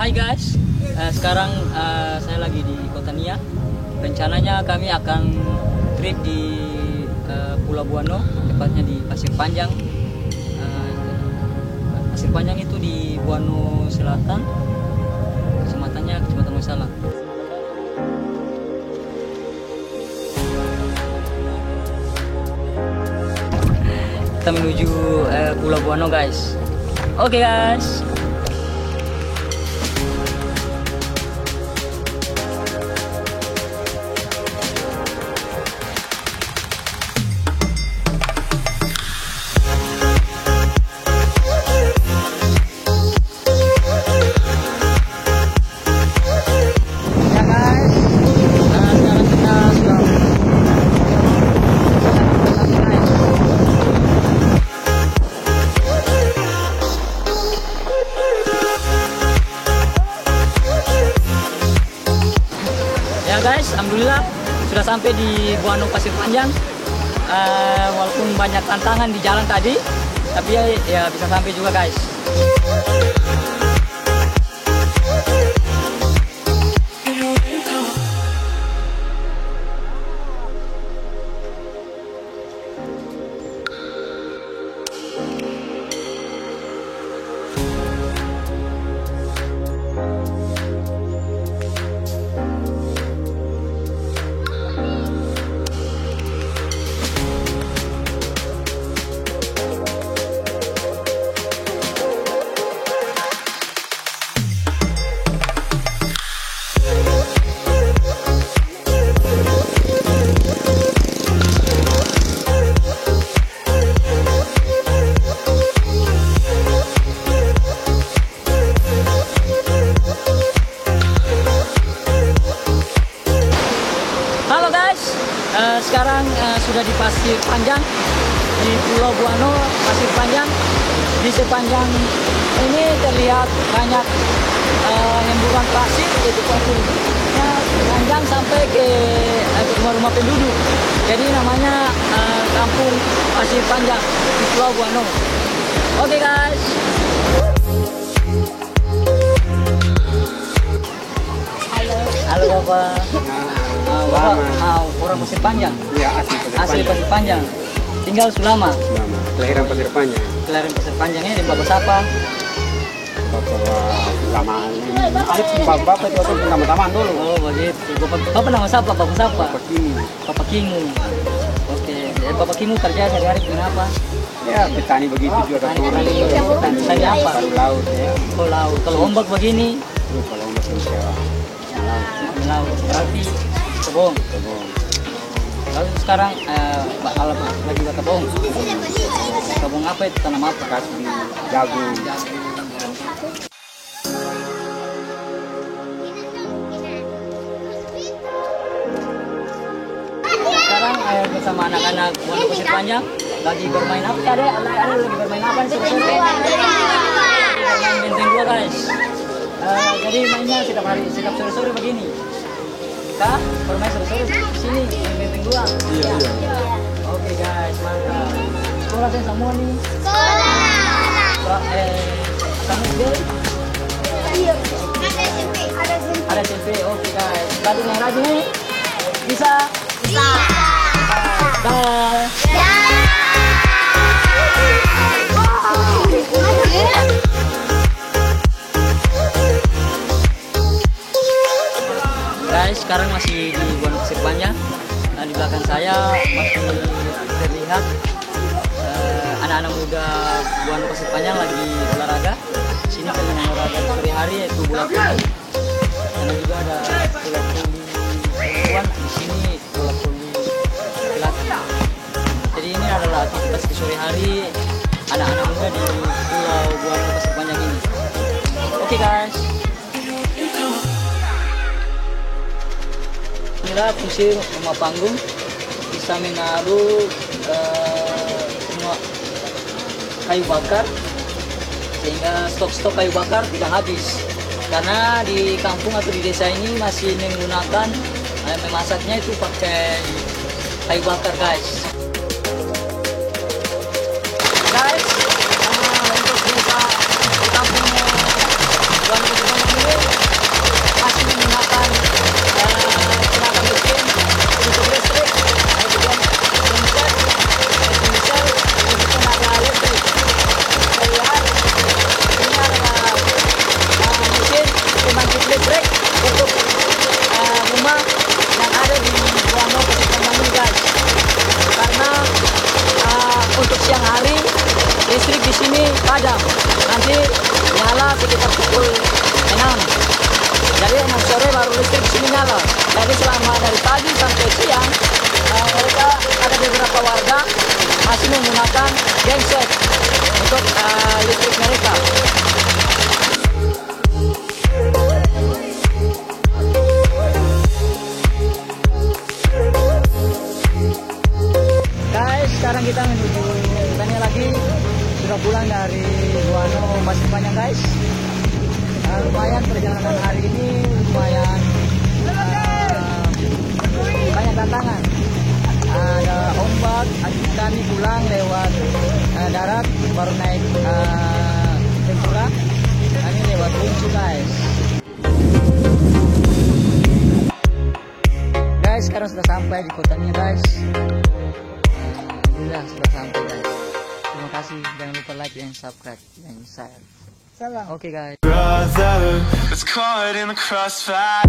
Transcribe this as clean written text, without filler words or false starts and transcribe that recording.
Hai guys, sekarang saya lagi di Kota Nia. Rencananya kami akan trip di Pulau Buano, tepatnya di Pasir Panjang. Pasir Panjang itu di Buano Selatan, kecamatannya Kecamatan Masalah. Kita menuju Pulau Buano guys. Oke guys. Guys, alhamdulillah sudah sampai di Buano Pasir Panjang. Walaupun banyak tantangan di jalan tadi, tapi ya bisa sampai juga guys. Sekarang sudah di Pasir Panjang, di Pulau Buano Pasir Panjang. Di sepanjang ini terlihat banyak hemburan pasir, yaitu pasirnya panjang sampai ke rumah-rumah penduduk. Jadi namanya Kampung Pasir Panjang di Pulau Buano. Oke guys. Halo Bapak. Orang Pasir Panjang? Iya, asli Pasir Panjang. Tinggal Sulama? Sulama. Kelahiran Pasir Panjang. Kelahiran Pasir Panjangnya di Bapak siapa? Bapak lama. Bapak itu pertama-tama dulu. Oh begitu. Bapak nama siapa? Bapak siapa? Bapak Kimu. Bapak Kimu. Oke. Bapak Kimu kerja sehari-hari kenapa? Ya, petani begitu juga. Petani apa? Baru laut ya. Oh laut. Kalau ombak begini? Kalau ombak sewa. Laut. Berarti kebong. Lalu sekarang alat lagi kebong. Kebong apa itu, tanam apa? Kasbi, jagung. Sekarang bersama anak-anak Buano Pasir Panjang lagi bermain apa? Ada lagi bermain apa nih? Bermain benteng dua guys. Jadi mainnya setiap sore-sore begini. Kita bermain sore-sore di sini benteng dua. Iya. Oke guys, mantap. Sekolah saya semua nih. Sekolah. Kamu SD? Iya. Ada SMP. Oke guys. Tadi yang rajin nih. Bisa? Bisa. Bye. Guys, sekarang masih di Buano Pasir Panjang. Nah, di belakang saya masih terlihat anak-anak muda Buano Pasir Panjang lagi olahraga. Di sini kan olahraga sore hari yaitu bola voli. Dan juga ada bola voli perempuan di sini, bola voli laki-laki. Jadi ini adalah aktivitas di sore hari anak-anak muda di Pulau Buano Pasir Panjang ini. Oke guys. Inilah fungsi rumah panggung, bisa menaruh semua kayu bakar sehingga stok-stok kayu bakar tidak habis. Karena di kampung atau di desa ini masih menggunakan memasaknya itu pakai kayu bakar guys. Guys, untuk desa di kampung Buano Pasir Panjang ini padam. Nanti nyala sekitar pukul 6. Jadi 6 sore baru listrik sini nyala. Jadi selama dari pagi sampai siang, mereka ada beberapa warga masih menggunakan genset untuk listrik mereka. Guys, sekarang kita menuju tanya lagi. Sudah pulang dari Buano Pasir Panjang, guys. Lumayan perjalanan hari ini lumayan banyak tantangan. Ada ombak, kami pulang lewat darat, baru naik tempura. Kami lewat Buncu, guys. Guys, sekarang sudah sampai di kotanya, guys. Alhamdulillah sudah sampai, guys. Terima kasih, jangan lupa like dan subscribe dan share. Salam. Oke, guys. Brother, it's caught in the crossfire.